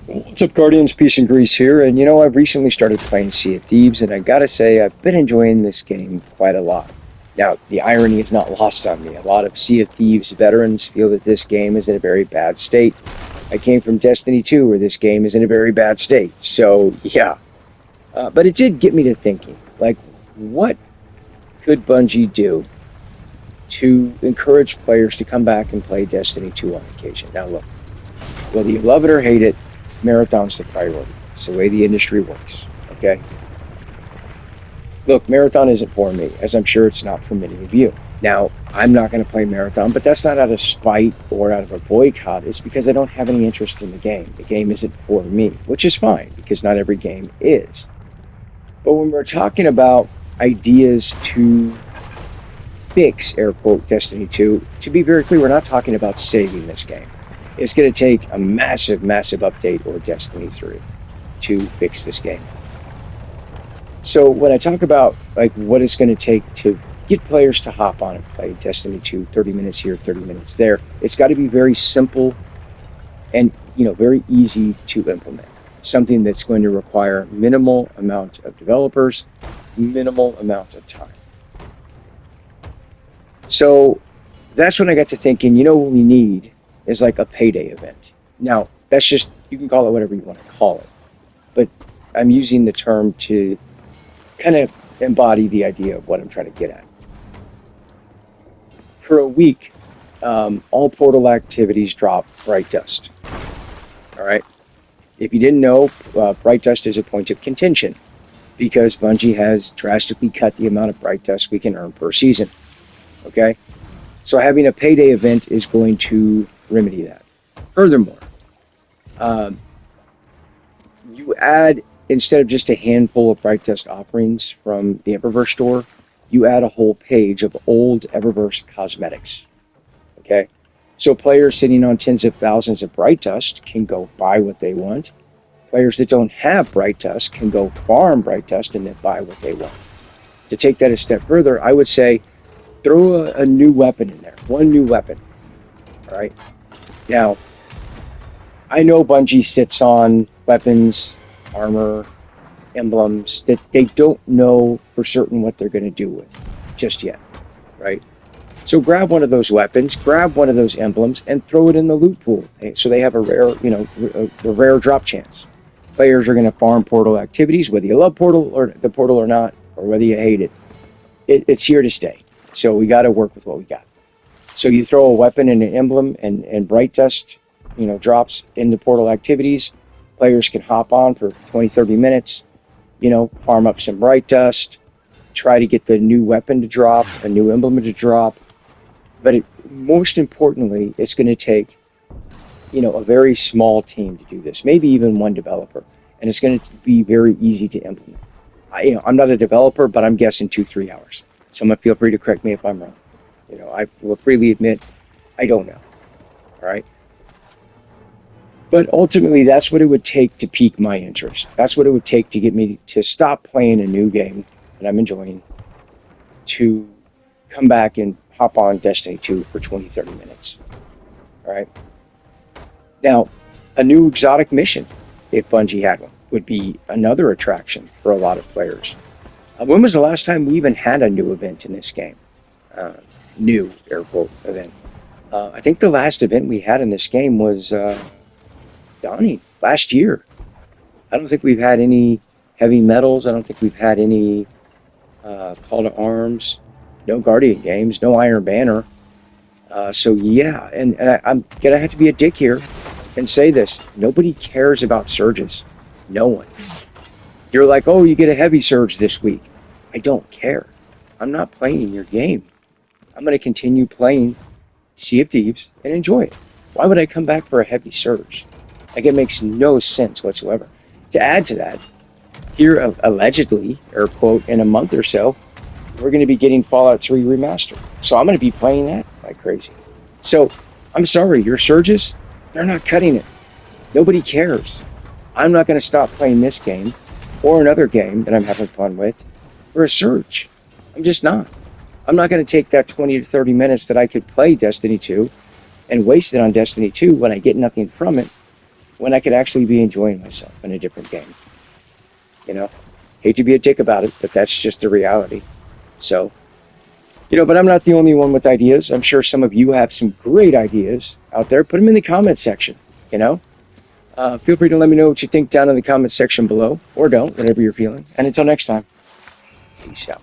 What's up, Guardians? Peace and Grease here. And I've recently started playing Sea of Thieves, and I gotta say, I've been enjoying this game quite a lot. Now, the irony is not lost on me. A lot of Sea of Thieves veterans feel that this game is in a very bad state. I came from Destiny 2, where this game is in a very bad state. So, yeah. But it did get me to thinking, like, what could Bungie do to encourage players to come back and play Destiny 2 on occasion? Now, look, whether you love it or hate it, Marathon's the priority. It's the way the industry works, okay? Look, Marathon isn't for me, as I'm sure it's not for many of you. Now, I'm not going to play Marathon, but that's not out of spite or out of a boycott. It's because I don't have any interest in the game. The game isn't for me, which is fine, because not every game is. But when we're talking about ideas to fix, air quote, Destiny 2, to be very clear, we're not talking about saving this game. It's going to take a massive, massive update or Destiny 3 to fix this game. So when I talk about like what it's going to take to get players to hop on and play Destiny 2, 30 minutes here, 30 minutes there, it's got to be very simple and very easy to implement. Something that's going to require minimal amount of developers, minimal amount of time. So that's when I got to thinking, what we need is like a payday event. Now, that's just, you can call it whatever you want to call it, but I'm using the term to kind of embody the idea of what I'm trying to get at. For a week, all portal activities drop Bright Dust. All right? If you didn't know, Bright Dust is a point of contention because Bungie has drastically cut the amount of Bright Dust we can earn per season. Okay? So having a payday event is going to remedy that. Furthermore, you add, instead of just a handful of Bright Dust offerings from the Eververse store, you add a whole page of old Eververse cosmetics. Okay? So players sitting on tens of thousands of Bright Dust can go buy what they want. Players that don't have Bright Dust can go farm Bright Dust and then buy what they want. To take that a step further, I would say throw a new weapon in there. One new weapon. All right? Now, I know Bungie sits on weapons, armor, emblems that they don't know for certain what they're going to do with just yet, right? So grab one of those weapons, grab one of those emblems, and throw it in the loot pool so they have a rare, a rare drop chance. Players are going to farm portal activities, whether you love portal or the portal or not, or whether you hate it. It's here to stay. So we got to work with what we got. So you throw a weapon and an emblem and Bright Dust, drops into portal activities. Players can hop on for 20, 30 minutes, farm up some Bright Dust, try to get the new weapon to drop, a new emblem to drop. But most importantly, it's going to take, a very small team to do this, maybe even one developer. And it's going to be very easy to implement. I'm not a developer, but I'm guessing 2-3 hours. Someone feel free to correct me if I'm wrong. I will freely admit, I don't know. All right. But ultimately, that's what it would take to pique my interest. That's what it would take to get me to stop playing a new game that I'm enjoying, to come back and hop on Destiny 2 for 20, 30 minutes. All right. Now, a new exotic mission, if Bungie had one, would be another attraction for a lot of players. When was the last time we even had a new event in this game? New, air quote, event. I think the last event we had in this game was Dawning last year. I don't think we've had any heavy metals. I don't think we've had any Call to Arms, no Guardian games, no Iron Banner. So yeah, and I'm gonna have to be a dick here and say this. Nobody cares about surges. No one. You're like, oh, you get a heavy surge this week. I don't care. I'm not playing your game. I'm going to continue playing Sea of Thieves and enjoy it. Why would I come back for a heavy surge? Like, it makes no sense whatsoever. To add to that, here allegedly, air quote, in a month or so, we're going to be getting Fallout 3 Remastered. So I'm going to be playing that like crazy. So I'm sorry, your surges, they're not cutting it. Nobody cares. I'm not going to stop playing this game or another game that I'm having fun with for a surge. I'm just not. I'm not going to take that 20 to 30 minutes that I could play Destiny 2 and waste it on Destiny 2 when I get nothing from it, when I could actually be enjoying myself in a different game. You know, hate to be a dick about it, but that's just the reality. So, but I'm not the only one with ideas. I'm sure some of you have some great ideas out there. Put them in the comment section. You know, feel free to let me know what you think down in the comment section below, or don't, whatever you're feeling. And until next time, peace out.